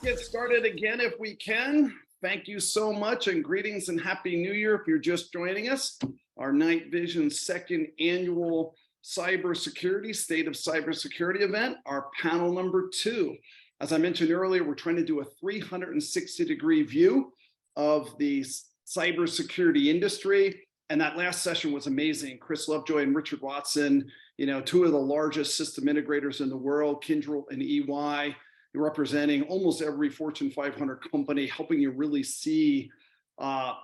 Get started again if we can. Thank you so much and greetings and happy new year if you're just joining us. Our NightVision second annual cybersecurity state of cybersecurity event, our panel number 2. As I mentioned earlier, we're trying to do a 360-degree view of the cybersecurity industry. And that last session was amazing. Chris Lovejoy and Richard Watson, two of the largest system integrators in the world, Kyndryl and EY, representing almost every Fortune 500 company, helping you really see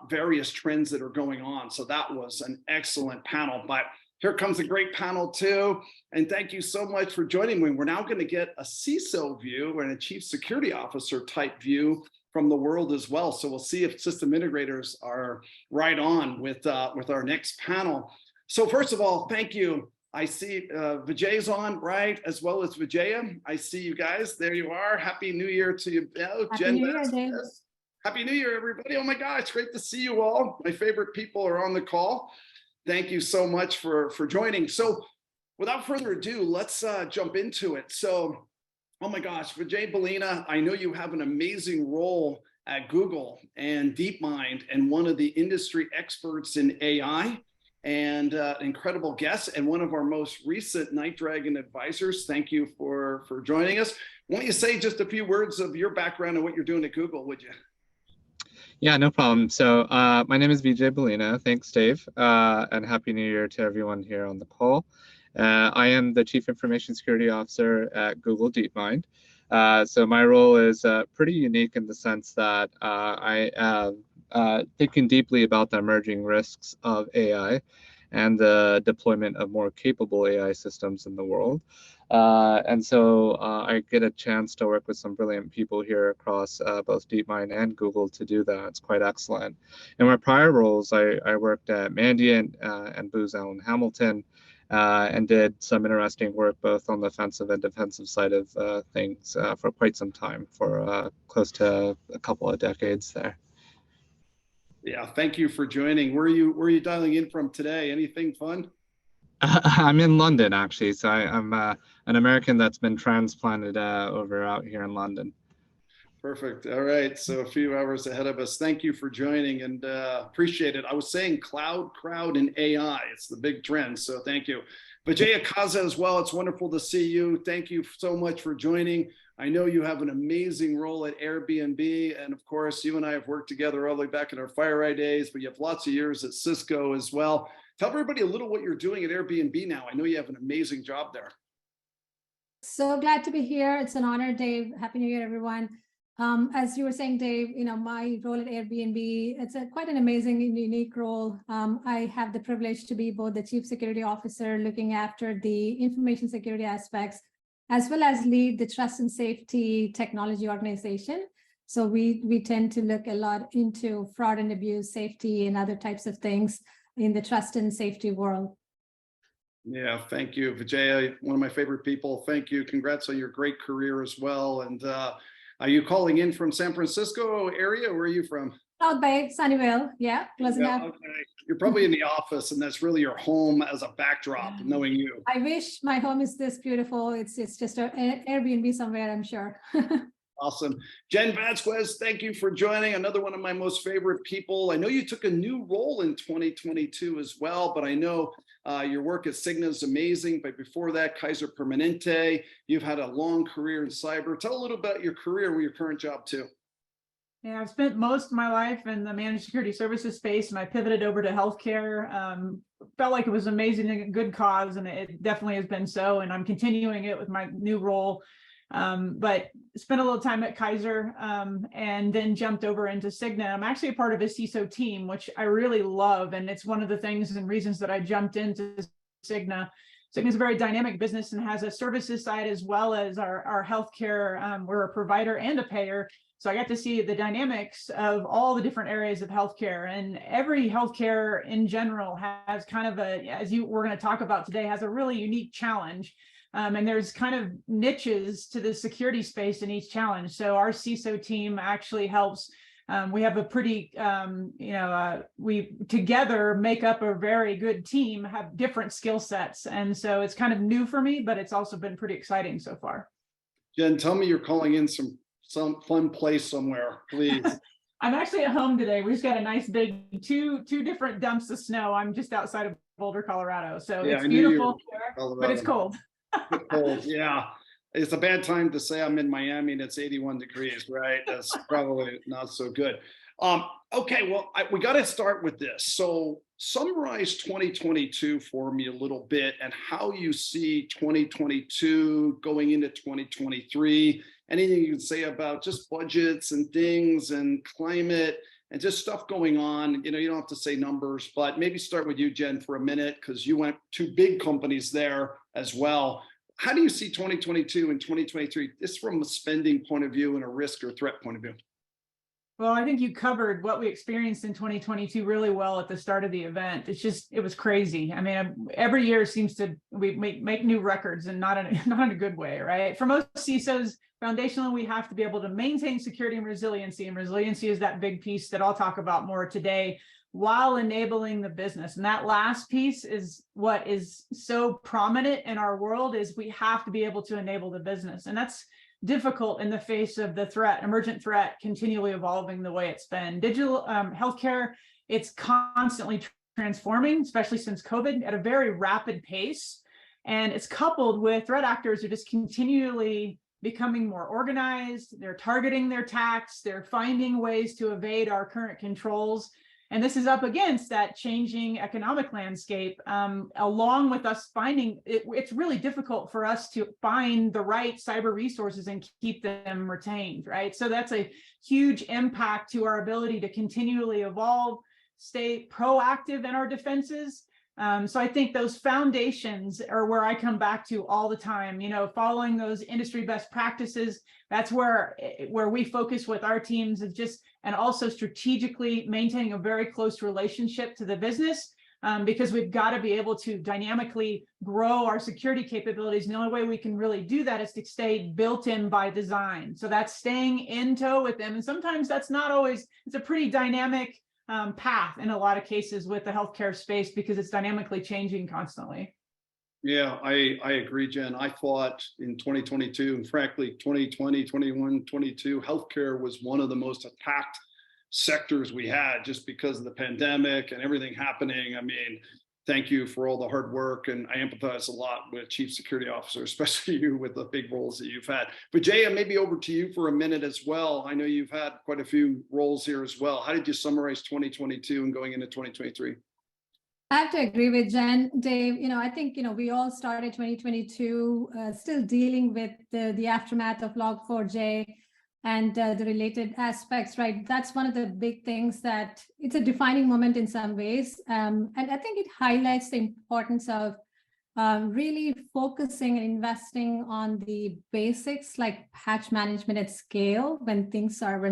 various trends that are going on. So that was an excellent panel. But here comes a great panel too. And thank you so much for joining me. We're now going to get a CISO view and a chief security officer type view from the world as well. So we'll see if system integrators are right on with our next panel. So first of all, thank you. I see Vijay's on, right, as well as Vijaya. I see you guys. There you are. Happy New Year to you. Happy New Year, Dave. Happy New Year, everybody. Oh my gosh, great to see you all. My favorite people are on the call. Thank you so much for joining. So without further ado, let's jump into it. So, oh my gosh, Vijay, Bolina, I know you have an amazing role at Google and Deepmind and one of the industry experts in AI. And incredible guest and one of our most recent NightDragon advisors. Thank you for joining us. Why don't you say just a few words of your background and what you're doing at Google, would you? Yeah, no problem. So my name is Vijay Bolina. Thanks, Dave. And Happy New Year to everyone here on the call. I am the Chief Information Security Officer at Google Deepmind. So my role is pretty unique in the sense that I am thinking deeply about the emerging risks of AI and the deployment of more capable AI systems in the world. And so I get a chance to work with some brilliant people here across both Deepmind and Google to do that. It's quite excellent. In my prior roles, I worked at Mandiant and Booz Allen Hamilton and did some interesting work both on the offensive and defensive side of things for quite some time, for close to a couple of decades there. Yeah, thank you for joining. Where are you dialing in from today? Anything fun? I'm in London, actually. So I'm an American that's been transplanted over out here in London. Perfect. All right. So a few hours ahead of us. Thank you for joining and appreciate it. I was saying cloud, crowd, and AI. It's the big trend. So thank you. Vijaya, Kaza as well. It's wonderful to see you. Thank you so much for joining. I know you have an amazing role at Airbnb. And of course, you and I have worked together all the way back in our Fireside days, but you have lots of years at Cisco as well. Tell everybody a little what you're doing at Airbnb now. I know you have an amazing job there. So glad to be here. It's an honor, Dave. Happy New Year, everyone. As you were saying, Dave, my role at Airbnb, it's quite an amazing and unique role. I have the privilege to be both the chief security officer looking after the information security aspects, as well as lead the trust and safety technology organization. So we tend to look a lot into fraud and abuse, safety, and other types of things in the trust and safety world. Yeah, thank you, Vijaya, one of my favorite people. Thank you. Congrats on your great career as well. And are you calling in from San Francisco area? Where are you from? South Bay, Sunnyvale. Yeah, close enough. Okay. You're probably in the office, and that's really your home as a backdrop, knowing you. I wish my home is this beautiful. It's just an Airbnb somewhere, I'm sure. Awesome. Jen Vasquez, thank you for joining. Another one of my most favorite people. I know you took a new role in 2022 as well, but I know your work at Cigna is amazing. But before that, Kaiser Permanente, you've had a long career in cyber. Tell a little about your career with your current job too. Yeah, I've spent most of my life in the managed security services space, and I pivoted over to healthcare. Felt like it was amazing and a good cause, and it definitely has been so. And I'm continuing it with my new role. But spent a little time at Kaiser and then jumped over into Cigna. I'm actually a part of a CISO team, which I really love. And it's one of the things and reasons that I jumped into Cigna. Cigna is a very dynamic business and has a services side as well as our healthcare. We're a provider and a payer. So I got to see the dynamics of all the different areas of healthcare, and every healthcare in general has kind of we're going to talk about today, has a really unique challenge. And there's kind of niches to the security space in each challenge. So our CISO team actually helps. We have a pretty, we together make up a very good team, have different skill sets. And so it's kind of new for me, but it's also been pretty exciting so far. Jen, tell me you're calling in some fun place somewhere, please. I'm actually at home today. We just got a nice big two different dumps of snow. I'm just outside of Boulder, Colorado. So Yeah, it's I knew you were beautiful, Colorado. but it's cold. Cold, yeah. It's a bad time to say I'm in Miami and it's 81 degrees, right? That's probably not so good. Okay, well, we got to start with this. So summarize 2022 for me a little bit and how you see 2022 going into 2023. Anything you can say about just budgets and things and climate and just stuff going on. You know, you don't have to say numbers, but maybe start with you, Jen, for a minute, because you went to big companies there as well. How do you see 2022 and 2023, just from a spending point of view and a risk or threat point of view? Well, I think you covered what we experienced in 2022 really well at the start of the event. It was crazy. I mean, every year seems to we make new records, and not in a good way, right? For most CISOs, foundationally, we have to be able to maintain security and resiliency is that big piece that I'll talk about more today, while enabling the business. And that last piece is what is so prominent in our world, is we have to be able to enable the business. And that's difficult in the face of the emergent threat, continually evolving the way it's been. Digital healthcare, it's constantly transforming, especially since COVID, at a very rapid pace. And it's coupled with threat actors who just continually becoming more organized. They're targeting their attacks. They're finding ways to evade our current controls. And this is up against that changing economic landscape, along with us finding it's really difficult for us to find the right cyber resources and keep them retained, right? So that's a huge impact to our ability to continually evolve, stay proactive in our defenses. So I think those foundations are where I come back to all the time, you know, following those industry best practices. That's where we focus with our teams, is just, and also strategically maintaining a very close relationship to the business, because we've got to be able to dynamically grow our security capabilities. And the only way we can really do that is to stay built in by design. So that's staying in tow with them. And sometimes that's not always, it's a pretty dynamic path in a lot of cases with the healthcare space, because it's dynamically changing constantly. Yeah, I agree, Jen. I thought in 2022, and frankly, 2020, 21, 22, healthcare was one of the most attacked sectors we had, just because of the pandemic and everything happening. I mean, thank you for all the hard work. And I empathize a lot with Chief Security Officer, especially you with the big roles that you've had. Vijaya, maybe over to you for a minute as well. I know you've had quite a few roles here as well. How did you summarize 2022 and going into 2023? I have to agree with Jen, Dave. You know, I think, you know, we all started 2022 still dealing with the aftermath of Log4j and the related aspects, right? That's one of the big things that it's a defining moment in some ways. And I think it highlights the importance of really focusing and investing on the basics, like patch management at scale when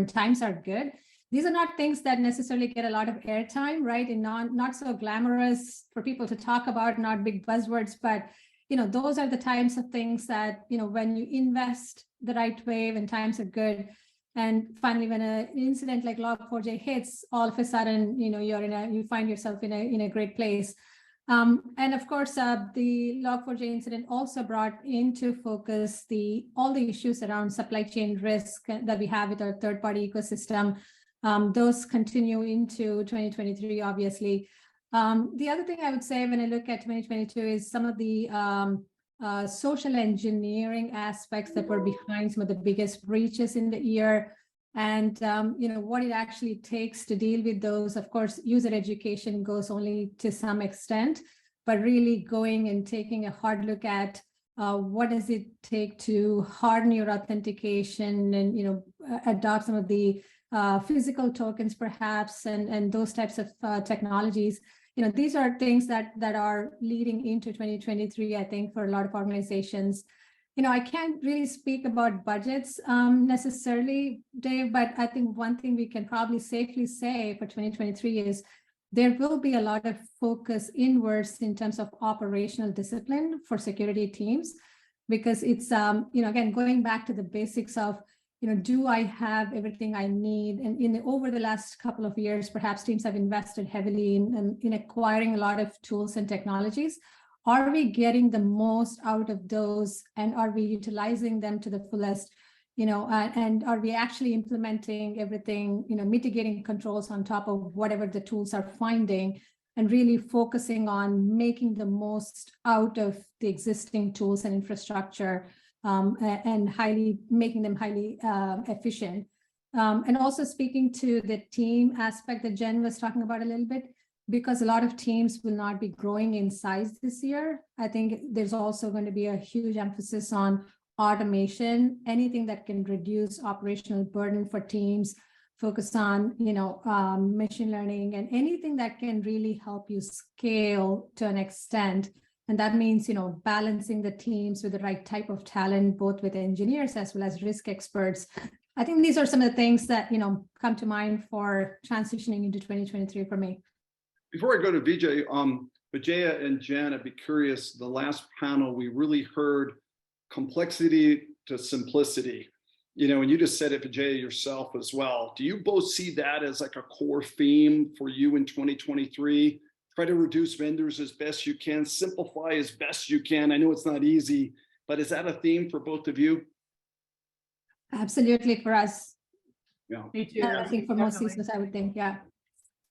times are good. These are not things that necessarily get a lot of airtime, right? And not so glamorous for people to talk about, not big buzzwords, but you know, those are the types of things that, you know, when you invest the right way, when times are good, and finally, when an incident like Log4j hits, all of a sudden, you know, you find yourself in a great place. And of course, the Log4j incident also brought into focus all the issues around supply chain risk that we have with our third-party ecosystem. Those continue into 2023, obviously. The other thing I would say when I look at 2022 is some of the social engineering aspects that were behind some of the biggest breaches in the year, and you know, what it actually takes to deal with those. Of course, user education goes only to some extent, but really going and taking a hard look at what does it take to harden your authentication and, you know, adopt some of the physical tokens perhaps, and those types of technologies. You know, these are things that are leading into 2023, I think, for a lot of organizations. You know, I can't really speak about budgets necessarily, Dave, but I think one thing we can probably safely say for 2023 is there will be a lot of focus inwards in terms of operational discipline for security teams, because it's, you know, again, going back to the basics of, you know, do I have everything I need? And over the last couple of years, perhaps teams have invested heavily in acquiring a lot of tools and technologies. Are we getting the most out of those, and are we utilizing them to the fullest? and are we actually implementing everything, mitigating controls on top of whatever the tools are finding, and really focusing on making the most out of the existing tools and infrastructure, and making them highly efficient. And also speaking to the team aspect that Jen was talking about a little bit, because a lot of teams will not be growing in size this year. I think there's also going to be a huge emphasis on automation, anything that can reduce operational burden for teams, focus on, machine learning, and anything that can really help you scale to an extent. And that means, balancing the teams with the right type of talent, both with engineers as well as risk experts. I think these are some of the things that, come to mind for transitioning into 2023 for me. Before I go to Vijay, Vijaya and Jen, I'd be curious, the last panel, we really heard complexity to simplicity, and you just said it, Vijaya, yourself as well. Do you both see that as like a core theme for you in 2023? Try to reduce vendors as best you can, simplify as best you can. I know it's not easy, but is that a theme for both of you? Absolutely, for us. Yeah. Me too. I think for most Definitely. CISOs, I would think, yeah.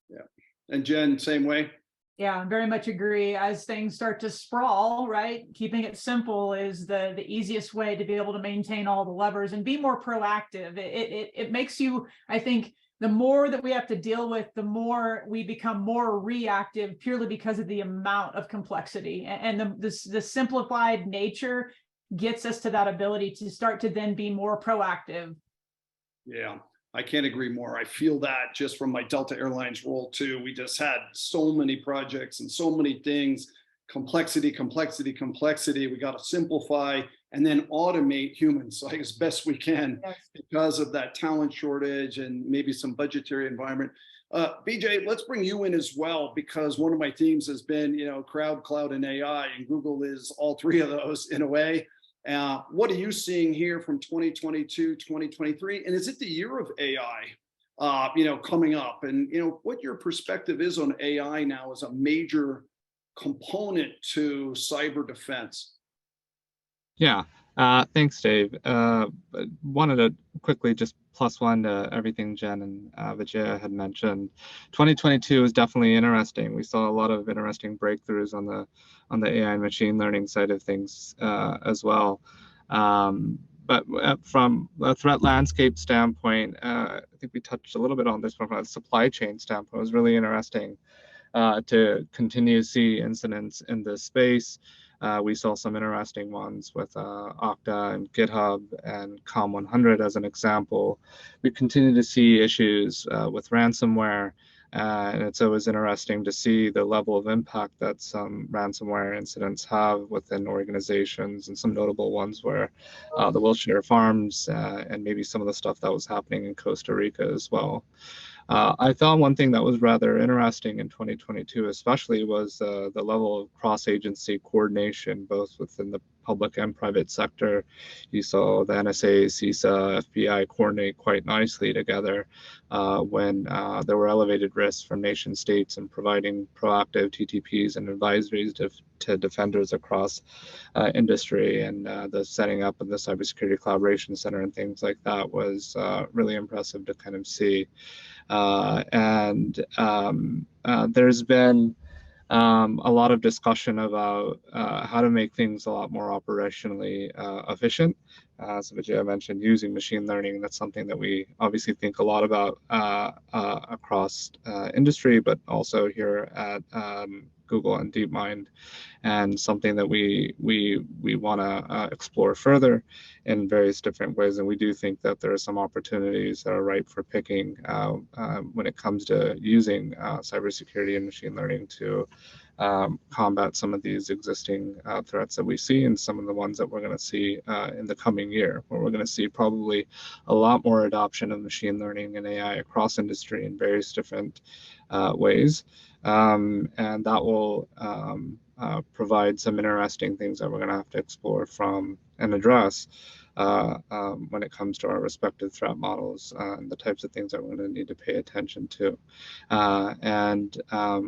Yeah. And Jen, same way? Yeah, I very much agree. As things start to sprawl, right, keeping it simple is the easiest way to be able to maintain all the levers and be more proactive. It makes you, I think, the more that we have to deal with, the more we become more reactive, purely because of the amount of complexity. And the simplified nature gets us to that ability to start to then be more proactive. Yeah, I can't agree more. I feel that just from my Delta Airlines role too. We just had so many projects and so many things, complexity. We got to simplify and then automate humans like as best we can. Yes. Because of that talent shortage and maybe some budgetary environment. Vijay, let's bring you in as well, because one of my themes has been, crowd, cloud, and AI, and Google is all three of those in a way. What are you seeing here from 2022, 2023? And is it the year of AI, coming up? And, what your perspective is on AI now as a major component to cyber defense? Yeah, thanks, Dave. Wanted to quickly just plus one to everything Jen and Vijaya had mentioned. 2022 was definitely interesting. We saw a lot of interesting breakthroughs on the AI and machine learning side of things as well. But from a threat landscape standpoint, I think we touched a little bit on this from a supply chain standpoint. It was really interesting to continue to see incidents in this space. We saw some interesting ones with Okta and GitHub and Com100 as an example. We continue to see issues with ransomware, and it's always interesting to see the level of impact that some ransomware incidents have within organizations, and some notable ones were the Wilshire Farms and maybe some of the stuff that was happening in Costa Rica as well. I thought one thing that was rather interesting in 2022 especially was the level of cross-agency coordination, both within the public and private sector. You saw the NSA, CISA, FBI coordinate quite nicely together when there were elevated risks from nation states and providing proactive TTPs and advisories to defenders across industry. And the setting up of the Cybersecurity Collaboration Center and things like that was really impressive to kind of see. There's been a lot of discussion about how to make things a lot more operationally efficient. As Vijay mentioned, using machine learning, that's something that we obviously think a lot about across industry, but also here at Google and Deepmind, and something that we want to explore further in various different ways. And we do think that there are some opportunities that are ripe for picking when it comes to using cybersecurity and machine learning to combat some of these existing threats that we see, and some of the ones that we're going to see in the coming year, where we're going to see probably a lot more adoption of machine learning and AI across industry in various different ways. And that will provide some interesting things that we're going to have to explore from and address when it comes to our respective threat models and the types of things that we're going to need to pay attention to.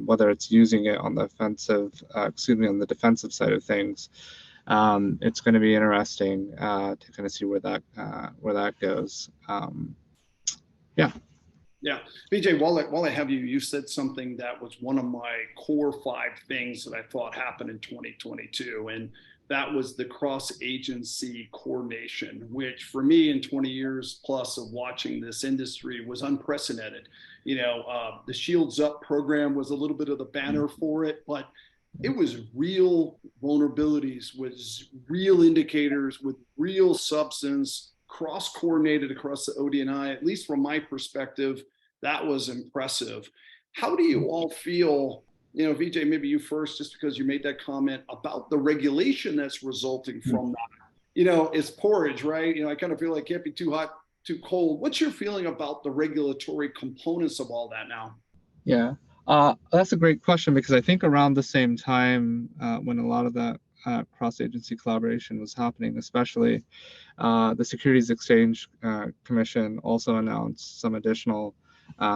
Whether it's using it on the offensive, on the defensive side of things, it's going to be interesting to kind of see where that goes. Yeah. Yeah, Vijay, while I have you, you said something that was one of my core 5 things that I thought happened in 2022, and that was the cross-agency coordination, which for me in 20 years plus of watching this industry was unprecedented. The Shields Up program was a little bit of the banner for it, but it was real vulnerabilities, was real indicators with real substance, cross-coordinated across the OD&I, at least from my perspective. That was impressive. How do you all feel, Vijay, maybe you first, just because you made that comment about the regulation that's resulting from that? It's porridge, right? I kind of feel like it can't be too hot, too cold. What's your feeling about the regulatory components of all that now? Yeah, that's a great question, because I think around the same time when a lot of that cross-agency collaboration was happening, especially the Securities Exchange Commission also announced some additional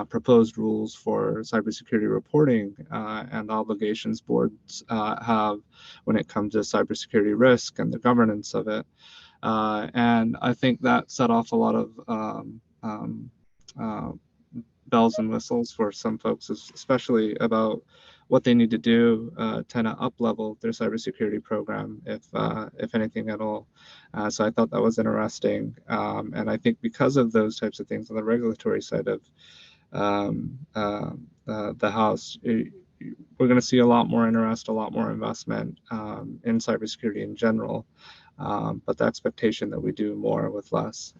proposed rules for cybersecurity reporting and obligations boards have when it comes to cybersecurity risk and the governance of it. And I think that set off a lot of bells and whistles for some folks, especially about what they need to do to up-level their cybersecurity program, if anything at all. So I thought that was interesting. And I think because of those types of things on the regulatory side of the house, we're going to see a lot more interest, a lot more investment in cybersecurity in general. But the expectation that we do more with less.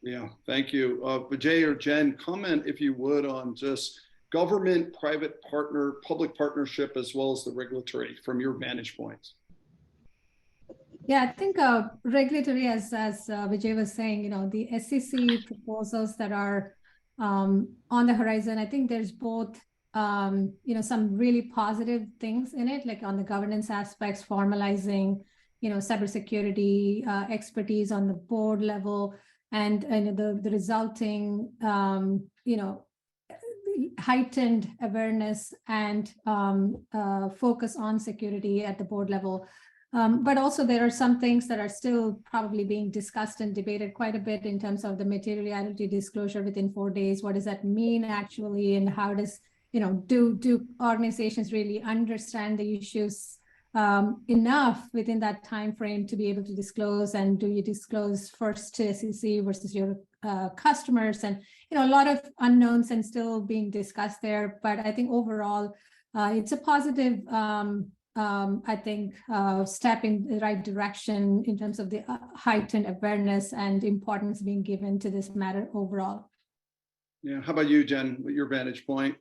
Yeah, thank you. Vijay or Jen, comment if you would on just government, private partner, public partnership, as well as the regulatory from your vantage points. Yeah, I think regulatory, as Vijay was saying, the SEC proposals that are on the horizon, I think there's both, some really positive things in it, like on the governance aspects, formalizing, cybersecurity expertise on the board level, and the resulting, heightened awareness and focus on security at the board level. But also there are some things that are still probably being discussed and debated quite a bit in terms of the materiality disclosure within 4 days. What does that mean actually? And how does, do organizations really understand the issues enough within that time frame to be able to disclose? And do you disclose first to SEC versus your customers? And a lot of unknowns and still being discussed there. But I think overall, it's a positive, I think, step in the right direction in terms of the heightened awareness and importance being given to this matter overall. Yeah. How about you, Jen? What your vantage point?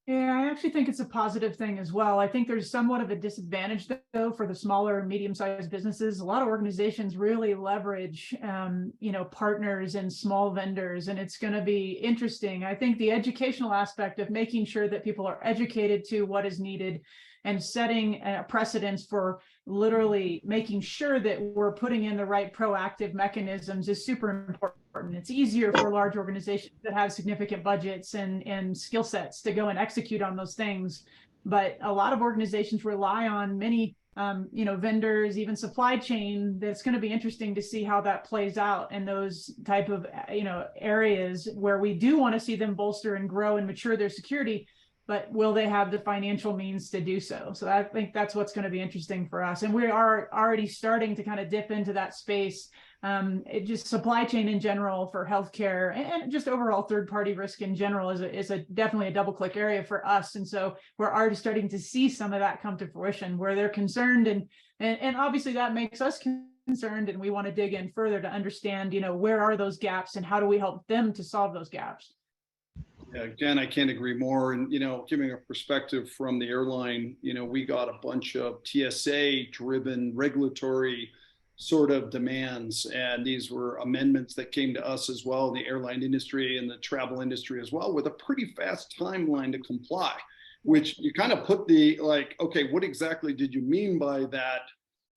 Yeah, I actually think it's a positive thing as well. I think there's somewhat of a disadvantage, though, for the smaller and medium-sized businesses. A lot of organizations really leverage, partners and small vendors, and it's going to be interesting. I think the educational aspect of making sure that people are educated to what is needed and setting precedents for literally making sure that we're putting in the right proactive mechanisms is super important. It's easier for large organizations that have significant budgets and skill sets to go and execute on those things. But a lot of organizations rely on many vendors, even supply chain. That's going to be interesting to see how that plays out in those type of areas where we do want to see them bolster and grow and mature their security. But will they have the financial means to do so? So I think that's what's going to be interesting for us. And we are already starting to kind of dip into that space. It just supply chain in general for healthcare and just overall third-party risk in general is definitely a double-click area for us. And so we're already starting to see some of that come to fruition where they're concerned. And obviously that makes us concerned. And we want to dig in further to understand, where are those gaps and how do we help them to solve those gaps? Yeah, again, I can't agree more. And, giving a perspective from the airline, we got a bunch of TSA-driven regulatory sort of demands. And these were amendments that came to us as well, the airline industry and the travel industry as well, with a pretty fast timeline to comply, which you kind of put okay, what exactly did you mean by that?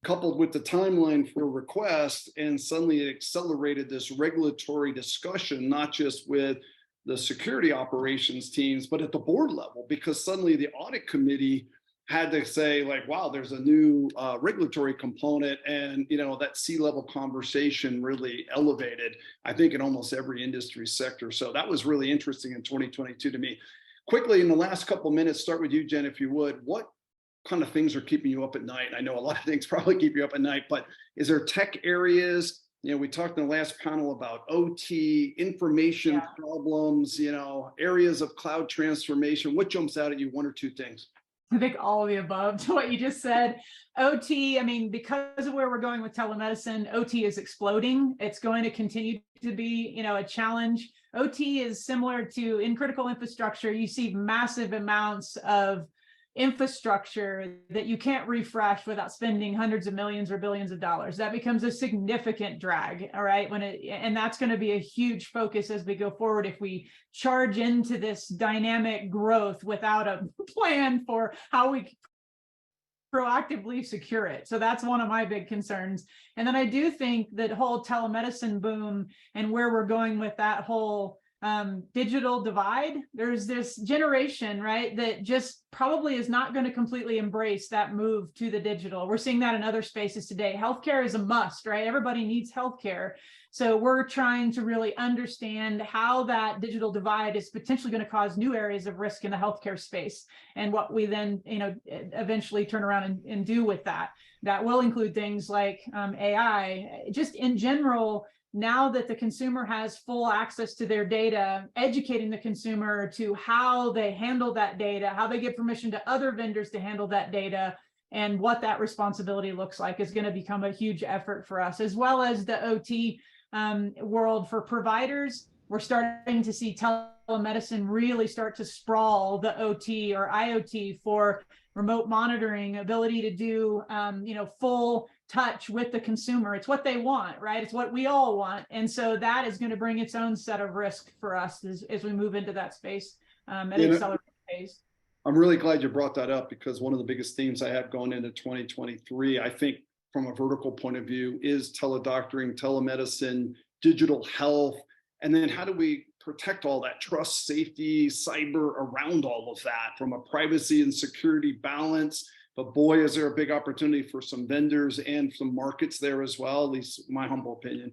Coupled with the timeline for request, and suddenly it accelerated this regulatory discussion, not just with the security operations teams, but at the board level, because suddenly the audit committee had to say like, wow, there's a new regulatory component, and that C-level conversation really elevated, I think, in almost every industry sector. So that was really interesting in 2022 to me. Quickly, in the last couple of minutes, start with you, Jen, if you would. What kind of things are keeping you up at night? I know a lot of things probably keep you up at night, but is there tech areas? We talked in the last panel about OT, information problems, areas of cloud transformation. What jumps out at you, one or two things? I think all of the above to what you just said. OT, I mean, because of where we're going with telemedicine, OT is exploding. It's going to continue to be, a challenge. OT is similar to in critical infrastructure. You see massive amounts of infrastructure that you can't refresh without spending hundreds of millions or billions of dollars. That becomes a significant drag, all right? And that's going to be a huge focus as we go forward if we charge into this dynamic growth without a plan for how we proactively secure it. So that's one of my big concerns. And then I do think that whole telemedicine boom and where we're going with that whole digital divide, there's this generation, right, that just probably is not going to completely embrace that move to the digital. We're seeing that in other spaces today. Healthcare is a must, right? Everybody needs healthcare. So we're trying to really understand how that digital divide is potentially going to cause new areas of risk in the healthcare space, and what we then, eventually turn around and do with that. That will include things like AI, just in general. Now that the consumer has full access to their data, educating the consumer to how they handle that data, how they give permission to other vendors to handle that data, and what that responsibility looks like is going to become a huge effort for us, as well as the OT world for providers. We're starting to see telemedicine really start to sprawl the OT or IoT for remote monitoring, ability to do, full touch with the consumer. It's what they want, right? It's what we all want. And so that is going to bring its own set of risk for us as we move into that space at an accelerated pace. I'm really glad you brought that up, because one of the biggest themes I have going into 2023, I think from a vertical point of view, is teledoctoring, telemedicine, digital health, and then how do we protect all that trust, safety, cyber around all of that from a privacy and security balance. But boy, is there a big opportunity for some vendors and some markets there as well, at least my humble opinion.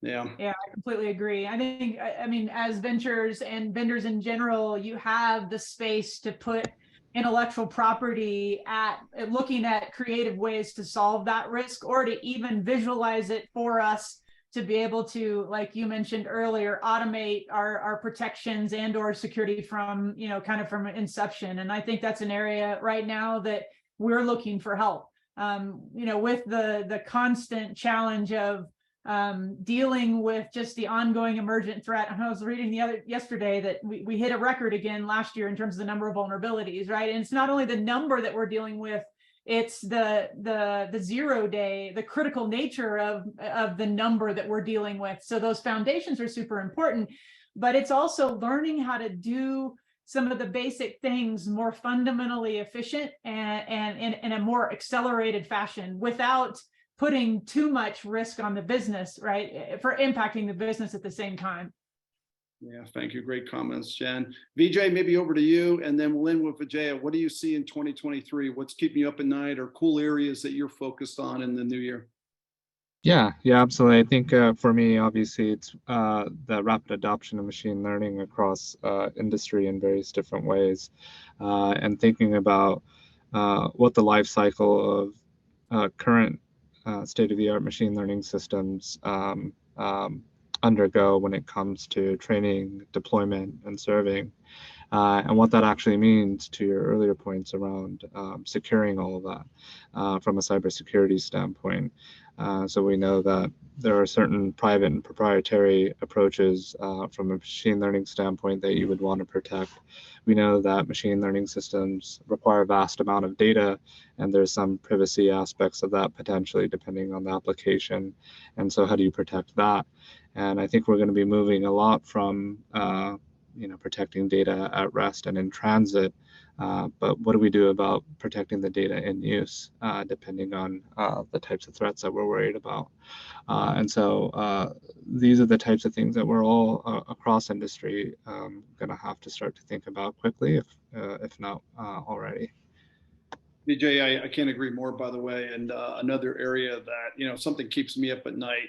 Yeah, I completely agree. I think, I mean, as ventures and vendors in general, you have the space to put intellectual property at looking at creative ways to solve that risk, or to even visualize it for us to be able to, like you mentioned earlier, automate our protections and or security from, kind of from inception. And I think that's an area right now that we're looking for help, with the constant challenge of dealing with just the ongoing emergent threat. I was reading yesterday that we hit a record again last year in terms of the number of vulnerabilities, right? And it's not only the number that we're dealing with, it's the 0 day, the critical nature of the number that we're dealing with. So those foundations are super important, but it's also learning how to do some of the basic things more fundamentally efficient and in a more accelerated fashion without putting too much risk on the business, right? For impacting the business at the same time. Yeah, thank you. Great comments, Jen. Vijay, maybe over to you, and then we'll end with Vijaya. What do you see in 2023? What's keeping you up at night, or cool areas that you're focused on in the new year? Yeah, absolutely. I think for me, obviously, it's the rapid adoption of machine learning across industry in various different ways, and thinking about what the life cycle of current state-of-the-art machine learning systems undergo when it comes to training, deployment, and serving, and what that actually means to your earlier points around securing all of that from a cybersecurity standpoint. So we know that there are certain private and proprietary approaches from a machine learning standpoint that you would want to protect. We know that machine learning systems require a vast amount of data, and there's some privacy aspects of that potentially depending on the application. And so how do you protect that? And I think we're going to be moving a lot from protecting data at rest and in transit, but what do we do about protecting the data in use, depending on the types of threats that we're worried about? And so these are the types of things that we're all across industry going to have to start to think about quickly, if not already. Vijay, I can't agree more, by the way. And another area that, something keeps me up at night,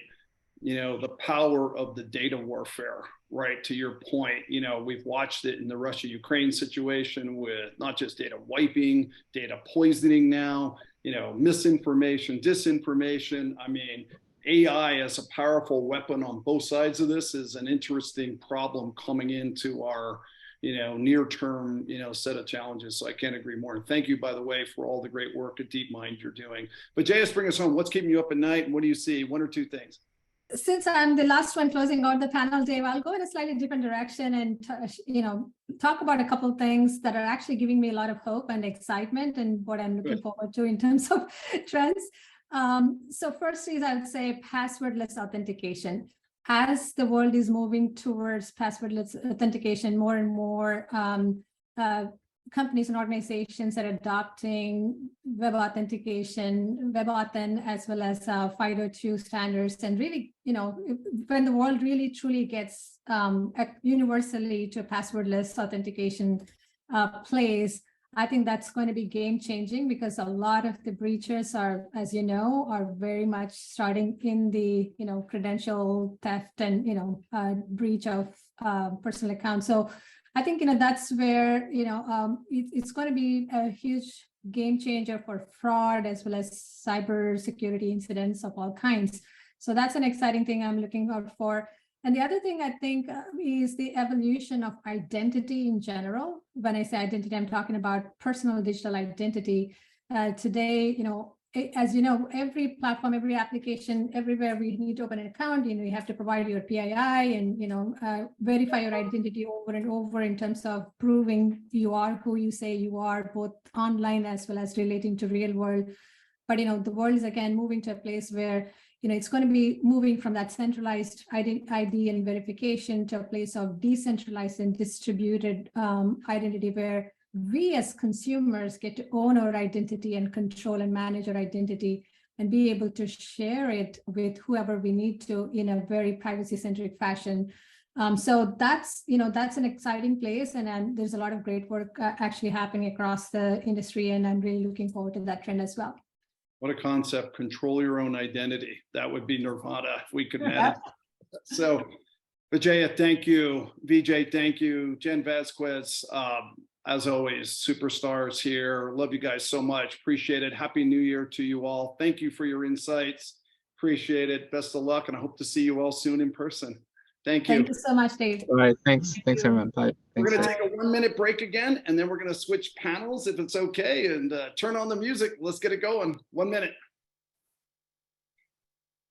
the power of the data warfare, right? To your point, we've watched it in the Russia-Ukraine situation with not just data wiping, data poisoning now, misinformation, disinformation. I mean, AI as a powerful weapon on both sides of this is an interesting problem coming into our near-term, set of challenges. So I can't agree more. And thank you, by the way, for all the great work at Deepmind you're doing. But Jay, bring us home. What's keeping you up at night? And what do you see? One or two things. Since I'm the last one closing out the panel, Dave, I'll go in a slightly different direction and, talk about a couple of things that are actually giving me a lot of hope and excitement and what I'm looking forward to in terms of trends. So first is, I would say, passwordless authentication. As the world is moving towards passwordless authentication, more and more companies and organizations are adopting web authentication, WebAuthn, as well as FIDO2 standards. And really, when the world really truly gets universally to passwordless authentication place, I think that's going to be game changing, because a lot of the breaches are, as you know, are very much starting in the, credential theft and, breach of personal accounts. So I think, that's where, it's going to be a huge game changer for fraud as well as cybersecurity incidents of all kinds. So that's an exciting thing I'm looking out for. And the other thing I think is the evolution of identity in general. When I say identity, I'm talking about personal digital identity. Today, as you know, every platform, every application, everywhere we need to open an account, you have to provide your PII and, verify your identity over and over in terms of proving you are who you say you are, both online as well as relating to real world. But, the world is again moving to a place where, it's going to be moving from that centralized ID and verification to a place of decentralized and distributed identity, where we as consumers get to own our identity and control and manage our identity and be able to share it with whoever we need to in a very privacy-centric fashion. So that's an exciting place, and there's a lot of great work actually happening across the industry, and I'm really looking forward to that trend as well. What a concept, control your own identity. That would be nirvana if we could manage. So Vijaya, thank you. Vijay, thank you. Jen Vasquez, as always, superstars here. Love you guys so much. Appreciate it. Happy New Year to you all. Thank you for your insights. Appreciate it. Best of luck. And I hope to see you all soon in person. Thank you. Thank you so much, Dave. All right. Thanks. Thanks, everyone. Bye. We're Thanks. going to take a 1-minute break again, and then we're going to switch panels if it's okay, and turn on the music. Let's get it going. 1 minute.